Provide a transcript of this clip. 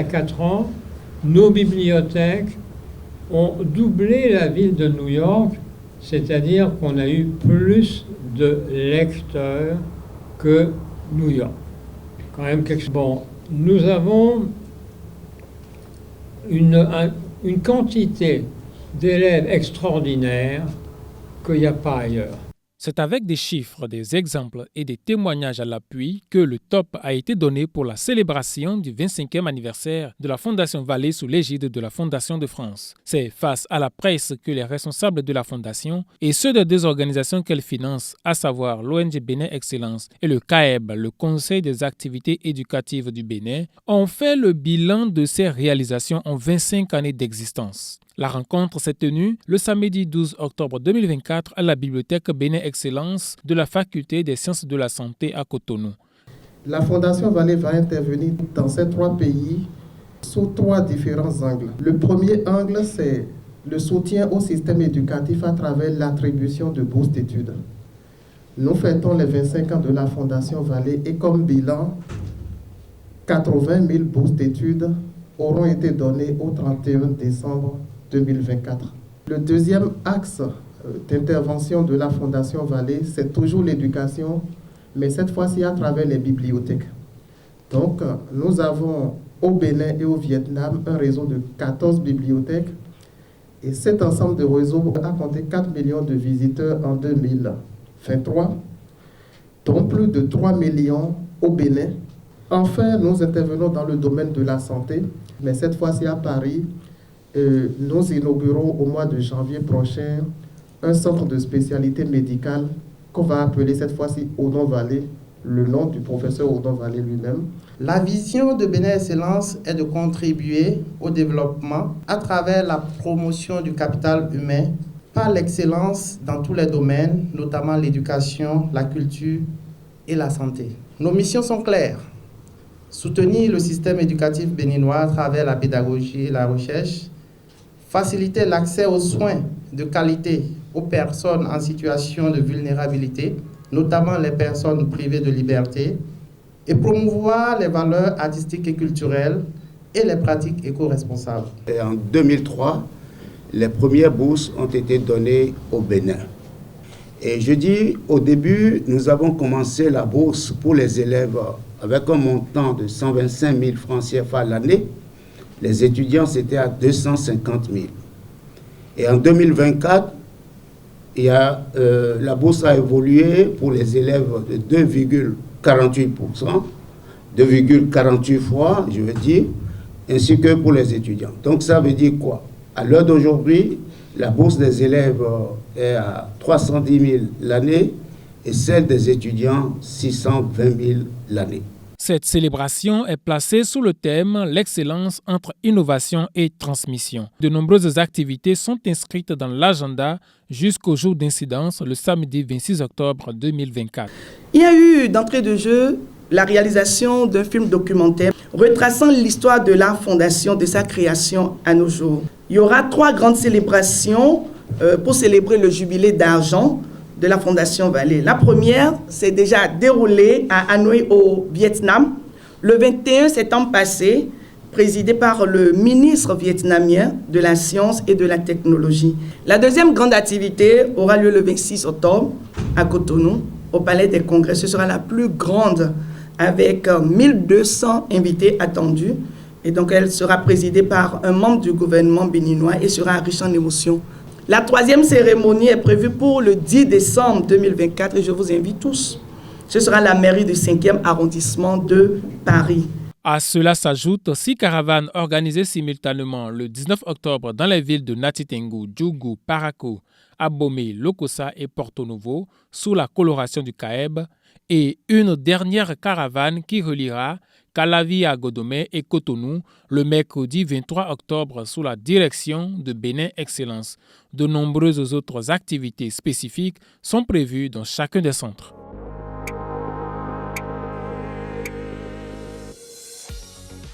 4 ans, nos bibliothèques ont doublé la ville de New York, c'est-à-dire qu'on a eu plus de lecteurs que New York. Quand même quelque chose. Bon, nous avons une quantité d'élèves extraordinaires qu'il n'y a pas ailleurs. C'est avec des chiffres, des exemples et des témoignages à l'appui que le top a été donné pour la célébration du 25e anniversaire de la Fondation Vallée sous l'égide de la Fondation de France. C'est face à la presse que les responsables de la Fondation et ceux de deux organisations qu'elle finance, à savoir l'ONG Bénin Excellence et le CAEB, le Conseil des activités éducatives du Bénin, ont fait le bilan de ces réalisations en 25 années d'existence. La rencontre s'est tenue le samedi 12 octobre 2024 à la bibliothèque Bénin Excellence de la Faculté des sciences de la santé à Cotonou. La Fondation Vallée va intervenir dans ces 3 pays sous 3 différents angles. Le premier angle, c'est le soutien au système éducatif à travers l'attribution de bourses d'études. Nous fêtons les 25 ans de la Fondation Vallée et comme bilan, 80 000 bourses d'études auront été données au 31 décembre 2024. Le deuxième axe d'intervention de la Fondation Vallée, c'est toujours l'éducation, mais cette fois-ci à travers les bibliothèques. Donc, nous avons au Bénin et au Vietnam un réseau de 14 bibliothèques et cet ensemble de réseaux a compté 4 millions de visiteurs en 2023, dont plus de 3 millions au Bénin. Enfin, nous intervenons dans le domaine de la santé, mais cette fois-ci à Paris, nous inaugurons au mois de janvier prochain un centre de spécialité médicale qu'on va appeler cette fois-ci Odon Vallée, le nom du professeur Odon Vallée lui-même. La vision de Bénin Excellence est de contribuer au développement à travers la promotion du capital humain par l'excellence dans tous les domaines, notamment l'éducation, la culture et la santé. Nos missions sont claires. Soutenir le système éducatif béninois à travers la pédagogie et la recherche, faciliter l'accès aux soins de qualité aux personnes en situation de vulnérabilité, notamment les personnes privées de liberté, et promouvoir les valeurs artistiques et culturelles et les pratiques éco-responsables. Et en 2003, les premières bourses ont été données au Bénin. Et je dis, au début, nous avons commencé la bourse pour les élèves avec un montant de 125 000 francs CFA l'année. Les étudiants, c'était à 250 000. Et en 2024, la bourse a évolué pour les élèves de 2,48%, 2,48 fois, je veux dire, ainsi que pour les étudiants. Donc ça veut dire quoi? À l'heure d'aujourd'hui, la bourse des élèves est à 310 000 l'année et celle des étudiants, 620 000 l'année. Cette célébration est placée sous le thème « L'excellence entre innovation et transmission ». De nombreuses activités sont inscrites dans l'agenda jusqu'au jour d'incidence, le samedi 26 octobre 2024. Il y a eu d'entrée de jeu la réalisation d'un film documentaire retraçant l'histoire de la Fondation, de sa création à nos jours. Il y aura 3 grandes célébrations pour célébrer le jubilé d'argent de la Fondation Vallée. La première s'est déjà déroulée à Hanoï au Vietnam le 21 septembre passé, présidée par le ministre vietnamien de la Science et de la Technologie. La deuxième grande activité aura lieu le 26 octobre à Cotonou, au Palais des Congrès. Ce sera la plus grande avec 1200 invités attendus. Et donc, elle sera présidée par un membre du gouvernement béninois et sera riche en émotions. La 3e cérémonie est prévue pour le 10 décembre 2024 et je vous invite tous. Ce sera la mairie du 5e arrondissement de Paris. À cela s'ajoutent 6 caravanes organisées simultanément le 19 octobre dans les villes de Natitengu, Djougou, Parakou, Abomey, Lokossa et Porto Novo sous la coloration du CAEB et une dernière caravane qui reliera Calavi à Godomé et Cotonou le mercredi 23 octobre sous la direction de Bénin Excellence. De nombreuses autres activités spécifiques sont prévues dans chacun des centres.